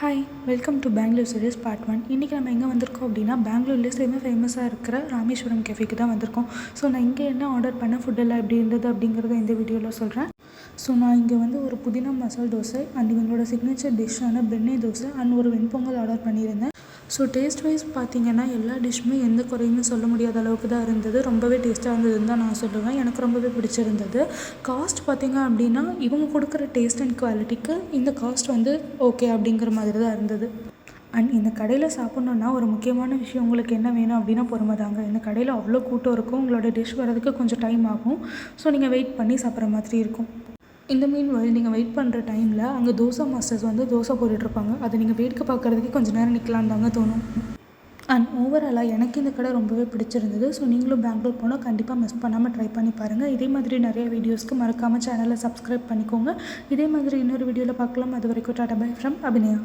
Hi welcome to Bengaluru series part 1. இன்றைக்கி நம்ம எங்கே வந்திருக்கோம் அப்படின்னா பெங்களூர்லேயே ஃபேமஸாக இருக்கிற ராமேஸ்வரம் கெஃபேக்கு தான் வந்திருக்கோம். ஸோ நான் இங்கே என்ன ஆர்டர் பண்ண ஃபுட்டெல்லாம் எப்படி இருந்தது அப்படிங்கிறத இந்த வீடியோவில் சொல்கிறேன். ஸோ நான் இங்கே ஒரு புதினா மசால் தோசை அண்ட் இவங்களோட சிக்னேச்சர் டிஷ்ஷான பெண்ணை தோசை அண்ட் ஒரு வெண்பொங்கல் ஆர்டர் பண்ணியிருந்தேன். ஸோ டேஸ்ட் வைஸ் பார்த்திங்கன்னா எல்லா டிஷ்ஷுமே எந்த குறையுமே சொல்ல முடியாத அளவுக்கு தான் இருந்தது. ரொம்பவே டேஸ்ட்டாக இருந்ததுன்னு தான் நான் சொல்லுவேன். எனக்கு ரொம்பவே பிடிச்சிருந்தது. காஸ்ட் பார்த்திங்க அப்படின்னா இவங்க கொடுக்குற டேஸ்ட் அண்ட் குவாலிட்டிக்கு இந்த காஸ்ட் ஓகே அப்படிங்கிற மாதிரி தான் இருந்தது. அண்ட் இந்த கடையில் சாப்பிட்ணுன்னா ஒரு முக்கியமான விஷயம் உங்களுக்கு என்ன வேணும் அப்படின்னா பொறுமை தாங்க. இந்த கடையில் அவ்வளோ கூட்டம் இருக்கும். உங்களோட டிஷ் வரதுக்கு கொஞ்சம் டைம் ஆகும். ஸோ நீங்கள் வெயிட் பண்ணி சாப்பிட்ற மாதிரி இருக்கும். இந்த மீன்வெல் நீங்கள் வெயிட் பண்ணுற டைமில் அங்கே தோசை மாஸ்டர்ஸ் தோசை போட்டுட்ருப்பாங்க. அதை நீங்கள் வேடிக்கை பார்க்குறதுக்கு கொஞ்சம் நேரம் நிற்கலான்னு தாங்க தோணும். அண்ட் ஓவராலாக எனக்கு இந்த கடை ரொம்பவே பிடிச்சிருந்தது. ஸோ நீங்களும் பெங்களூர் போனால் கண்டிப்பாக மிஸ் பண்ணாமல் ட்ரை பண்ணி பாருங்கள். இதே மாதிரி நிறைய வீடியோஸ்க்கு மறக்காமல் சேனலை சப்ஸ்கிரைப் பண்ணிக்கோங்க. இதே மாதிரி இன்னொரு வீடியோவில் பார்க்கலாம். அது வரைக்கும் டாடா பை ஃப்ரம் அபிநயா.